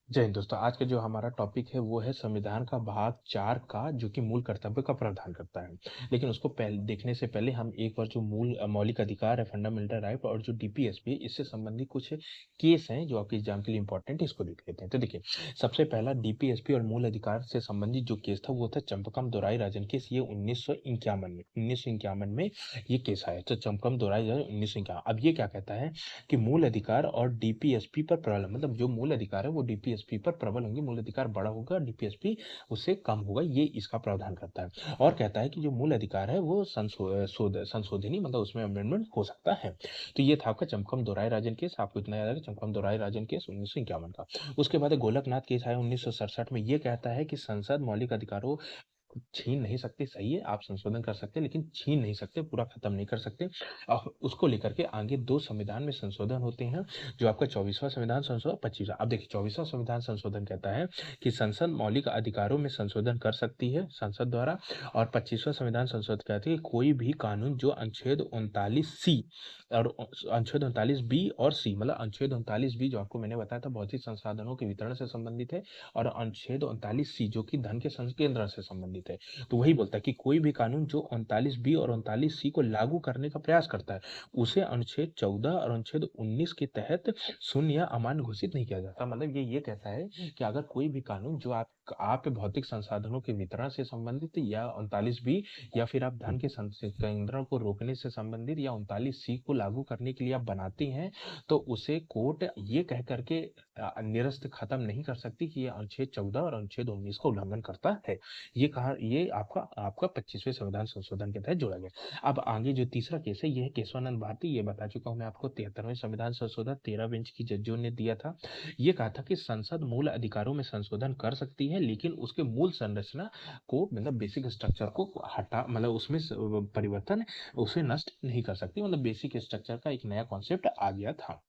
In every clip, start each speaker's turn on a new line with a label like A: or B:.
A: जय हिंद दोस्तों। आज का जो हमारा टॉपिक है वो है संविधान का भाग 4 का, जो कि मूल कर्तव्य का प्रावधान करता है। लेकिन उसको पहले देखने से पहले हम एक बार जो मूल मौलिक अधिकार है, फंडामेंटल राइट, और जो डीपीएसपी इससे संबंधित कुछ केस हैं जो आपके एग्जाम के लिए इंपॉर्टेंट है, इसको देख लेते हैं। तो देखिए, सबसे पहला डीपीएसपी और मूल अधिकार से संबंधित जो केस था वो था चंपकम दोराई राजन केस। ये 1951 में ये केस आया। तो चंपकम दोराई राजन 1951। अब ये क्या कहता है कि मूल अधिकार और डीपीएसपी पर प्रबल, मतलब जो मूल अधिकार है वो डीपीएसपी पर प्रबल होंगे। मूल अधिकार बड़ा होगा, डीपीएसपी उससे कम होगा, ये इसका प्रावधान करता है। और कहता है कि जो मूल अधिकार है वो संशोधनी, मतलब उसमें अमेंडमेंट हो सकता है। तो ये था आपका चंपकम दोराई राजन केस। आपको इतना याद है, चंपकम दोराई राजन केस 1951 का। उसके बाद गोलकनाथ केस आया 1967 में। ये कहता है कि संसद मौलिक अधिकारों छीन नहीं सकते। सही है, आप संशोधन कर सकते हैं लेकिन छीन नहीं सकते, पूरा खत्म नहीं कर सकते। उसको लेकर के आगे दो संविधान में संशोधन होते हैं, जो आपका 24वां संविधान संशोधन, 25वां। अब देखिए, 24वां संविधान संशोधन कहता है कि संसद मौलिक अधिकारों में संशोधन कर सकती है संसद द्वारा। और 25वां संविधान संशोधन कहती है कि कोई भी कानून जो अनुच्छेद 39 सी और अनुच्छेद 39 बी और सी, मतलब अनुच्छेद 39 बी जो आपको मैंने बताया था भौतिक संसाधनों के वितरण से संबंधित है, और अनुच्छेद 39 सी जो कि धन के संकेंद्रण से संबंधित है। तो वही बोलता है कि कोई भी कानून जो 39 बी और 39 सी को लागू करने का प्रयास करता है, उसे अनुच्छेद 14 और अनुच्छेद 19 के तहत शून्य या अमान्य घोषित नहीं किया जाता। मतलब ये कहता है कि अगर कोई भी कानून जो आप भौतिक संसाधनों के वितरण से संबंधित, या 39 बी, या फिर आप धन के संकेंद्रण को रोकने से संबंधित, या 39 सी को लागू करने के लिए आप बनाते हैं, तो उसे कोर्ट ये कह करके निरस्त खत्म नहीं कर सकती कि ये अनुच्छेद 14 और अनुच्छेद 19 का उल्लंघन करता है। ये आपका आपका 25वें संविधान संशोधन के तहत जोड़ा गया। अब आगे जो तीसरा केस है, ये है केशवानंद भारती। ये बता चुका हूं मैं आपको, 73वें संविधान संशोधन 13 बेंच की जजों ने दिया था। ये कहा था कि संसद मूल अधिकारों में संशोधन कर सकती है, लेकिन उसके मूल संरचना को, मतलब बेसिक स्ट्रक्चर को हटा, मतलब उसमें परिवर्तन, उसे नष्ट नहीं कर सकती। मतलब बेसिक स्ट्रक्चर का एक नया कॉन्सेप्ट आ गया था।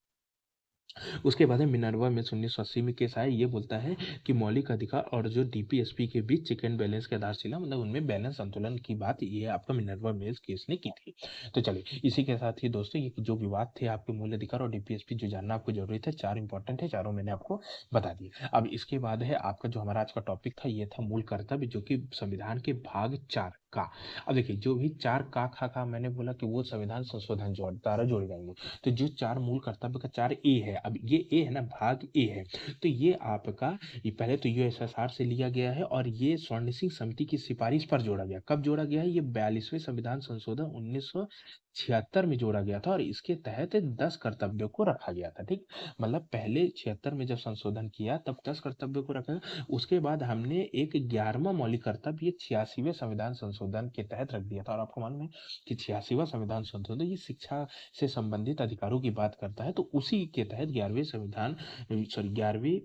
A: उसके बाद है मिनर्वा मिल्स 1980 में केस आया। ये बोलता है कि मौलिक अधिकार और जो डीपीएसपी के बीच चेक एंड बैलेंस की आधारशिला, मतलब उनमें बैलेंस संतुलन की बात, ये आपका मिनर्वा मिल्स केस ने की थी। तो चलिए, इसी के साथ ही दोस्तों, ये जो विवाद थे आपके मूल अधिकार और डीपीएसपी, जो जानना आपको जरूरी है, चार इंपॉर्टेंट है, चारों मैंने आपको बता दिए। अब इसके बाद है आपका जो हमारा आज का टॉपिक था, ये था मूल कर्तव्य, जो कि संविधान के भाग 4 का। अब देखिए, जो भी चार का खा का मैंने बोला कि वो संविधान संशोधन द्वारा जोड़े जाएंगे। तो जो चार मूल कर्तव्य का 4 ए है, अब ये ए है ना, भाग ए है। तो ये आपका, ये पहले तो यूएसएसआर से लिया गया है, और ये स्वर्ण सिंह समिति की सिफारिश पर जोड़ा गया। कब जोड़ा गया है? ये 42वें संविधान संशोधन 1976 में जोड़ा गया था, और इसके तहत 10 कर्तव्यों को रखा गया था। ठीक, मतलब पहले 76 में जब संशोधन किया तब 10 कर्तव्यों को रखा। उसके बाद हमने एक 11वां मौलिक कर्तव्य ये 86वें संविधान संशोधन के तहत रख दिया था। और आपको मालूम है कि 86वां संविधान संशोधन ये शिक्षा से संबंधित अधिकारों की बात करता है, तो उसी के तहत 11वें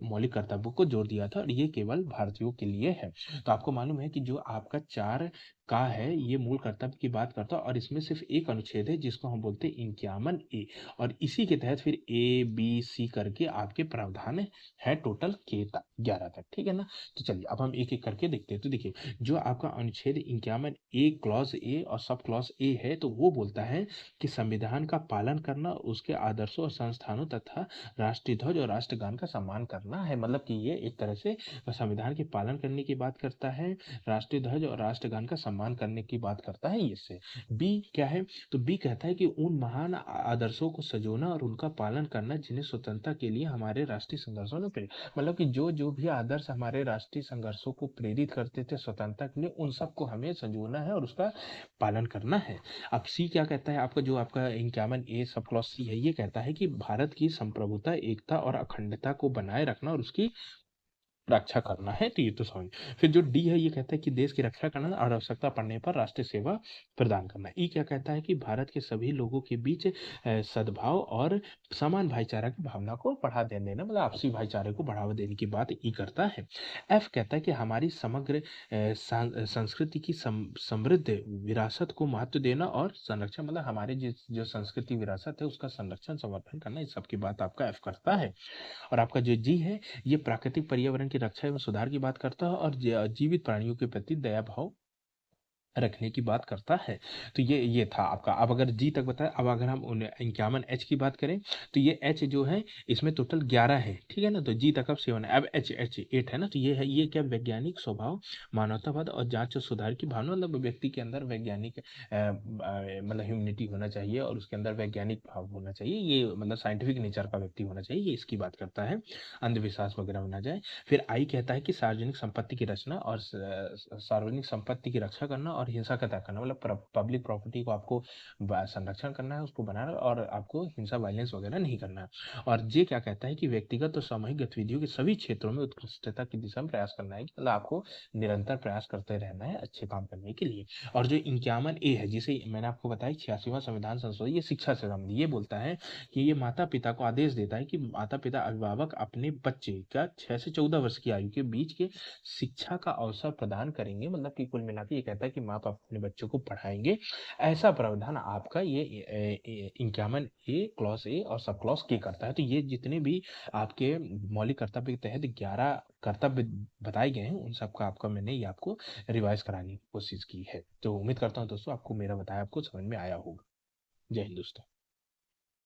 A: मौलिक कर्तव्यों को जोड़ दिया था, और ये केवल भारतीयों के लिए है। तो आपको मालूम है कि जो आपका 4 का है, ये मूल कर्तव्य की बात करता है, और इसमें सिर्फ एक अनुच्छेद है जिसको हम बोलते हैं 51 ए, और इसी के तहत फिर ए बी सी करके आपके प्रावधान है, टोटल के 11 तक। ठीक है ना? तो चलिए, अब हम एक एक करके देखते हैं। तो देखिए, जो आपका अनुच्छेद 51 ए क्लॉज ए और सब क्लॉज ए है, तो वो बोलता है कि संविधान का पालन करना, उसके आदर्शों और संस्थानों तथा राष्ट्रीय ध्वज और राष्ट्रगान का सम्मान करना है। मतलब कि ये एक तरह से संविधान के पालन करने की बात करता है, राष्ट्रीय ध्वज और राष्ट्रगान का सम्मान करने की बात करता है। इससे बी क्या है? तो बी कहता है कि उन महान आदर्शों को सजोना और उनका पालन करना जिन्हें स्वतंत्रता के लिए हमारे राष्ट्रीय संघर्षों ने प्रेरित, मतलब कि जो जो भी आदर्श हमारे राष्ट्रीय संघर्षों को प्रेरित करते थे स्वतंत्रता के लिए, उन सबको हमें संजोना है और उसका पालन करना है। अब सी क्या कहता है? आपका जो आपका 51 ए सब क्लॉज सी है, ये कहता है कि भारत की संप्रभुता, एकता और अखंडता को बनाए रखना और उसकी रक्षा करना है। तो ये तो समझ। फिर जो डी है, ये कहता है कि देश की रक्षा करना और आवश्यकता पड़ने पर राष्ट्रीय सेवा प्रदान करना। ई क्या कहता है? कि भारत के सभी लोगों के बीच सद्भाव और समान भाईचारा की भावना को बढ़ा देना, मतलब आपसी भाईचारे को बढ़ावा देने की बात ई करता है। एफ कहता है कि हमारी समग्र संस्कृति की समृद्ध विरासत को महत्व देना और संरक्षण, मतलब हमारे जो संस्कृति विरासत है उसका संरक्षण संवर्धन करना, इस सब की बात आपका एफ करता है। और आपका जो जी है, ये प्राकृतिक पर्यावरण की रक्षा एवं सुधार की बात करता है, और जीवित प्राणियों के प्रति दया भाव रखने की बात करता है। तो ये था आपका। अब अगर जी तक बताया, अब अगर हम उन 51 एच की बात करें, तो ये एच जो है इसमें टोटल 11 है, ठीक है ना? तो जी तक अब 7 है, अब एच एच 8 है ना? तो ये है, ये क्या, वैज्ञानिक स्वभाव, मानवतावाद और जांच और सुधार की भावना, मतलब व्यक्ति के अंदर वैज्ञानिक मतलब ह्यूमैनिटी होना चाहिए और उसके अंदर वैज्ञानिक भाव होना चाहिए, ये मतलब साइंटिफिक नेचर का व्यक्ति होना चाहिए, ये इसकी बात करता है। अंधविश्वास वगैरह होना जाए। फिर आई कहता है कि सार्वजनिक संपत्ति की रचना और सार्वजनिक संपत्ति की रक्षा करना और हिंसा का त्याग करना, मतलब पब्लिक प्रॉपर्टी को आपको संरक्षण करना है, उसको बनाना, और आपको हिंसा, वायलेंस वगैरह नहीं करना है। और जे क्या कहता है कि व्यक्तिगत और सामूहिक गतिविधियों के सभी क्षेत्रों में उत्कृष्टता की दिशा में प्रयास करना है, मतलब आपको निरंतर प्रयास करते रहना है अच्छे काम करने के लिए। और जो 51 ए है, जिसे मैंने आपको बताया 86वां संविधान संशोधन, ये शिक्षा से संबंधित, ये बोलता है कि ये माता पिता को आदेश देता है कि माता पिता अभिभावक अपने बच्चे का 6 से 14 वर्ष की आयु के बीच के शिक्षा का अवसर प्रदान करेंगे, मतलब कि कुल मिला के ये कहता है कि माँ बाप अपने बच्चों को पढ़ाएंगे। ऐसा प्रावधान आपका ये 51 ए क्लॉज ए और सब क्लॉज के करता है। तो ये जितने भी आपके मौलिक कर्तव्य के तहत 11 कर्तव्य बताए गए हैं, उन सबका आपका मैंने ये आपको रिवाइज कराने की कोशिश की है। तो उम्मीद करता हूँ दोस्तों, आपको मेरा बताया आपको समझ में आया होगा। जय हिंद दोस्तों।